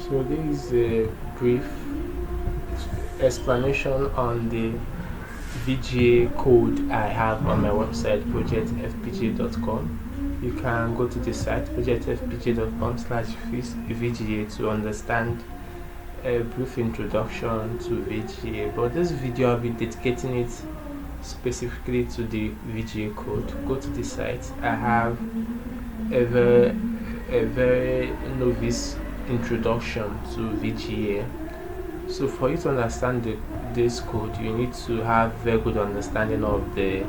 So this is a brief explanation on the VGA code I have on my website projectfpga.com. You can go to the site projectfpga.com/VGA to understand a brief introduction to VGA, but this video I'll be dedicating it specifically to the VGA code. Go to the site. I have a very novice introduction to VGA. So for you to understand this code, you need to have very good understanding of the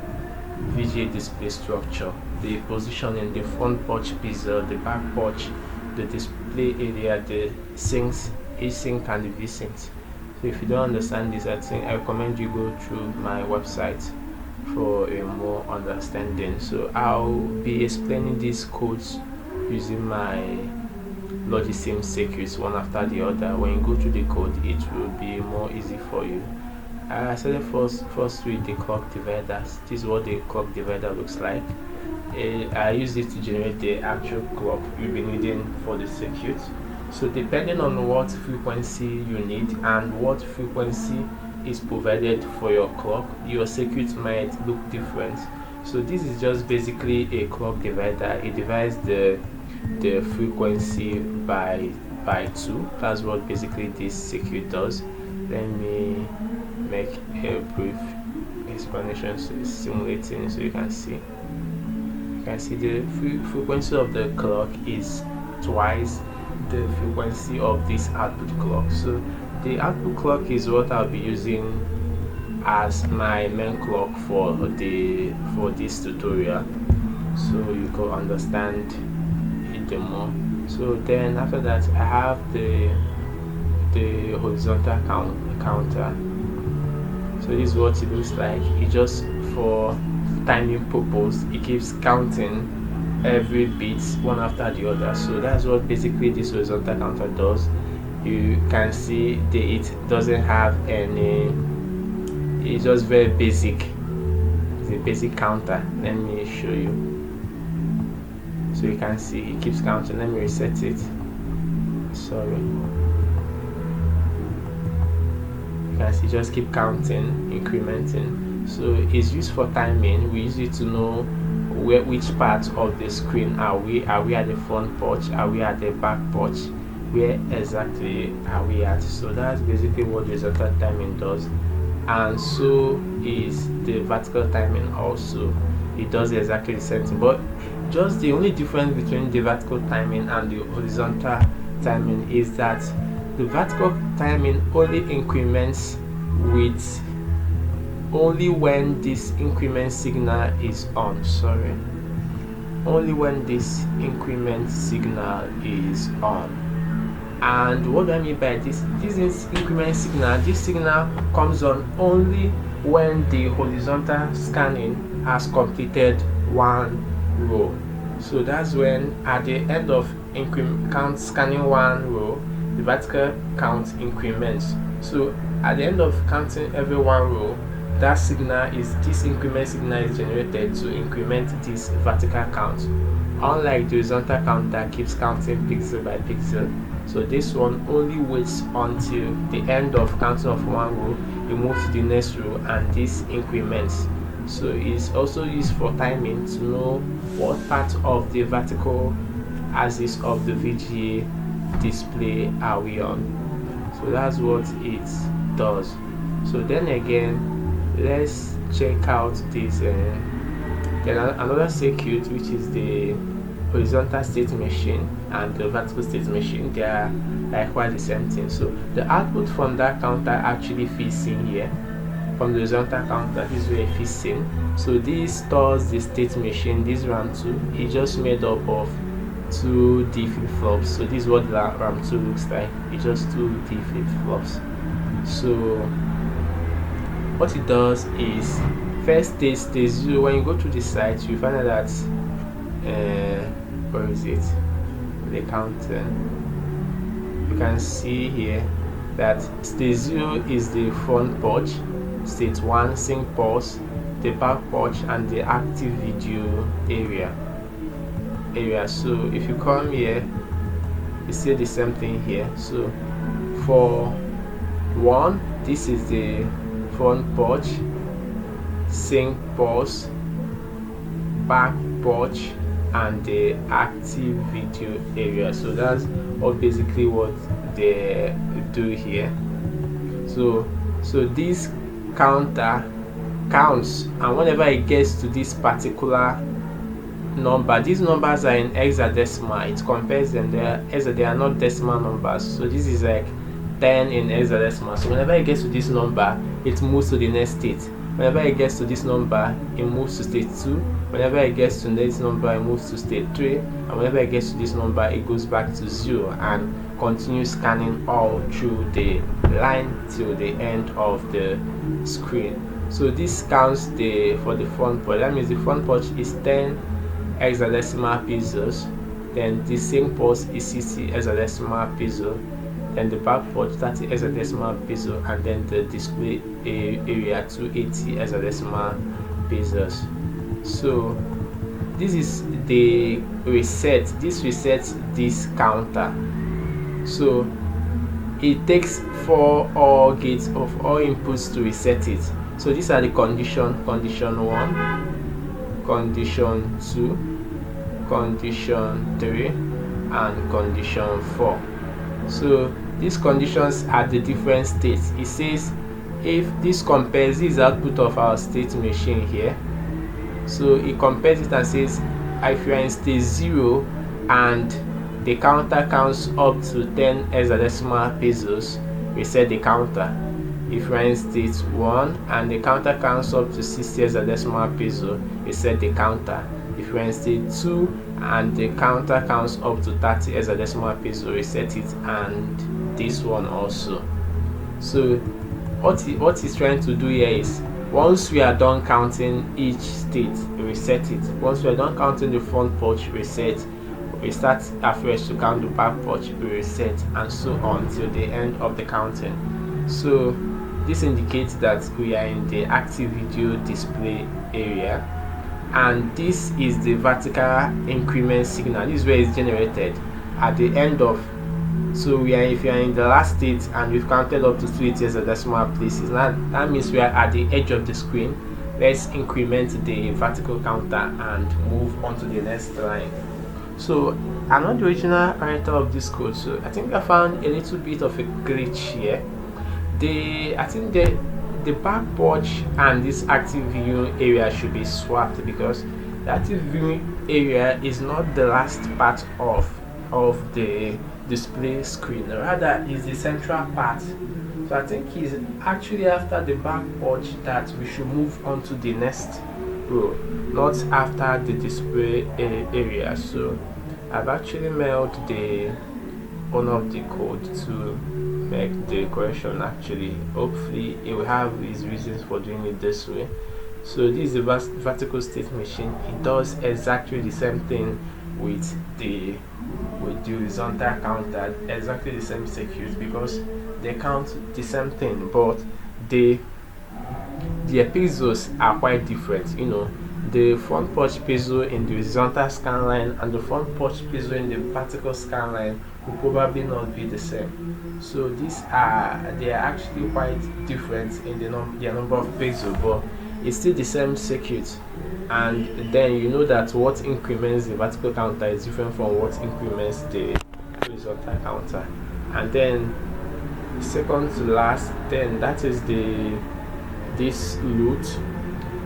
VGA display structure, the positioning, the front porch bezel, the back porch, the display area, the sinks, async and the vsync. So if you don't understand this, I recommend you go through my website for a more understanding. So I'll be explaining these codes using my Logisim circuits one after the other. When you go through the code, it will be more easy for you. I started first with the clock dividers. This is what the clock divider looks like. I use it to generate the actual clock you'll be needing for the circuit. So depending on what frequency you need and what frequency is provided for your clock, your circuit might look different. So this is just basically a clock divider. It divides the frequency by 2. That's what basically this circuit does. Let me make a brief explanation. So it's simulating, so you can see the frequency of the clock is twice the frequency of this output clock. So the output clock is what I'll be using as my main clock for this tutorial, so you can understand it more. So then after that, I have the horizontal counter. So this is what it looks like. It just for timing purpose, it keeps counting every bit one after the other. So that's what basically this horizontal counter does. You can see it doesn't have any, it's just very basic. It's a basic counter. Let me show you. So you can see it keeps counting. Let me reset it. Sorry. You can see just keep counting, incrementing. So it's used for timing. We use it to know which part of the screen are we at the front porch, are we at the back porch, where exactly are we at. So that's basically what the horizontal timing does, and so is the vertical timing also. It does exactly the same thing, but just the only difference between the vertical timing and the horizontal timing is that the vertical timing only increments with only when this increment signal is on. Only when this increment signal is on. And what do I mean by this? This is increment signal. This signal comes on only when the horizontal scanning has completed one row. So that's when at the end of scanning one row, the vertical count increments. So at the end of counting every one row, this increment signal is generated to increment this vertical count. Unlike the horizontal count that keeps counting pixel by pixel, so this one only waits until the end of counting of one row, it moves to the next row, and this increments. So it's also used for timing to know what part of the vertical axis of the VGA display are we on. So that's what it does. So then again, let's check out this then another circuit, which is the horizontal state machine and the vertical state machine. They are likewise the same thing. So the output from that counter actually fits in here. From the horizontal counter, this is where it fits in. So this stores the state machine. This RAM2 is just made up of 2 D flip-flops. So this is what the RAM2 looks like. It's just 2 D flip-flops. So what it does is first stage 0. When you go to the site, you find out that where is it? The counter. You can see here that stage 0 is the front porch, stage 1 sync pulse, the back porch, and the active video area. So if you come here, it's still the same thing here. So for 1, this is the front porch, sync pulse, back porch, and the active video area. So that's all basically what they do here. So this counter counts, and whenever it gets to this particular number, these numbers are in hexadecimal, it compares them. They are not decimal numbers. So this is like 10 in hexadecimal. So whenever it gets to this number, it moves to the next state. Whenever it gets to this number, it moves to state 2. Whenever it gets to this number, it moves to state 3. And whenever it gets to this number, it goes back to 0 and continues scanning all through the line till the end of the screen. So this counts for the front porch. That means the front porch is 10 hexadecimal pixels, then the same pulse is 60 hexadecimal pixels, then the back porch 30 hexadecimal pixels, and then the display area 280 hexadecimal pixels. So this is the reset. This resets this counter. So it takes 4 OR gates of all inputs to reset it. So these are the condition 1, condition 2, condition 3, and condition 4. So these conditions are the different states. It says if this compares, this is output of our state machine here. So it compares it and says if you are in state 0 and the counter counts up to 10 hexadecimal pixels, reset the counter. If you are in state 1 and the counter counts up to 60 hexadecimal pixels, reset the counter. If you are in state 2 and the counter counts up to 30 hexadecimal pixels, reset it, and this one also. So what he's trying to do here is, once we are done counting each state, reset it. Once we are done counting the front porch, reset. We start afresh to count the back porch, reset, and so on till the end of the counting. So this indicates that we are in the active video display area, and this is the vertical increment signal. This is where it's generated at the end of. So if you are in the last state and we've counted up to 280 hexadecimal places, that means we are at the edge of the screen. Let's increment the vertical counter and move on to the next line. So I'm not the original writer of this code, so I think I found a little bit of a glitch here. I think the back porch and this active viewing area should be swapped, because the active viewing area is not the last part of the display screen, rather is the central part. So I think it's actually after the back porch that we should move on to the next row, not after the display area. So I've actually mailed the owner of the code to make the correction. Actually, hopefully he will have his reasons for doing it this way. So this is the vertical state machine. It does exactly the same thing with the horizontal counter, exactly the same circuit, because they count the same thing, but the pixels are quite different. The front porch pixel in the horizontal scan line and the front porch pixel in the vertical scan line will probably not be the same. So they are actually quite different in their number of pixels, but it's still the same circuit. And then you know that what increments the vertical counter is different from what increments the horizontal counter. And then second to last, then that is this loot.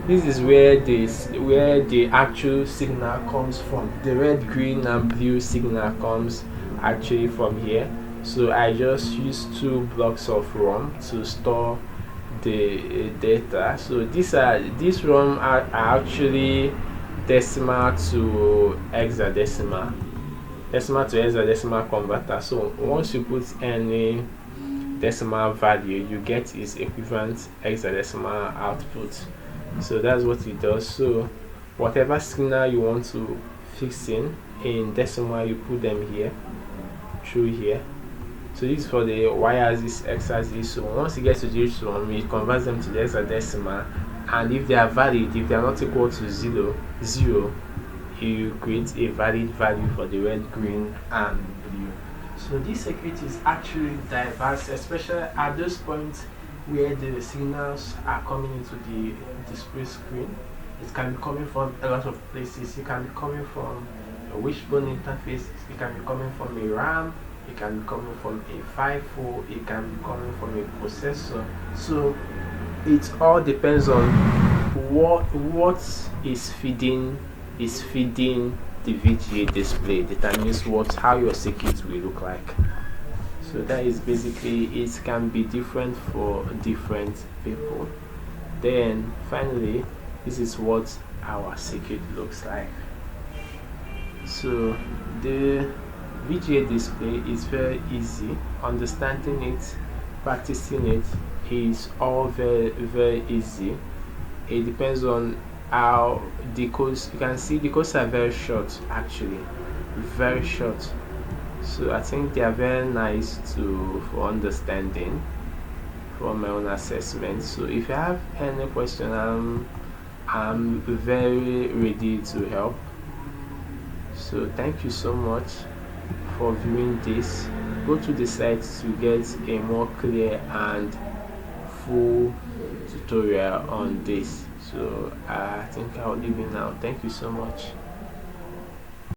This is where the actual signal comes from. The red, green, and blue signal comes actually from here. So I just use 2 blocks of ROM to store the data. So these ROM are actually decimal to hexadecimal converter. So once you put any decimal value, you get its equivalent hexadecimal output. So that's what it does. So whatever signal you want to fix in decimal, you put them here through here. So this is for the y-axis, x-axis. So once it gets to this one, it converts them to the hexadecimal, and if they are valid, if they are not equal to 0, you create a valid value for the red, green, and blue. So this circuit is actually diverse, especially at those points where the signals are coming into the display screen. It can be coming from a lot of places. It can be coming from a wishbone interface, it can be coming from a RAM, it can be coming from a FIFO, it can be coming from a processor. So it all depends on what is feeding the VGA display, determines how your circuit will look like. So that is basically, it can be different for different people. Then finally, this is what our circuit looks like. So the VGA display is very easy. Understanding it, practicing it is all very easy. It depends on how the codes, you can see the codes are very short, actually very short. So I think they are very nice for understanding from my own assessment. So if you have any question, I'm very ready to help. So thank you so much for viewing this. Go to the site to get a more clear and full tutorial on this. So I think I'll leave it now. Thank you so much.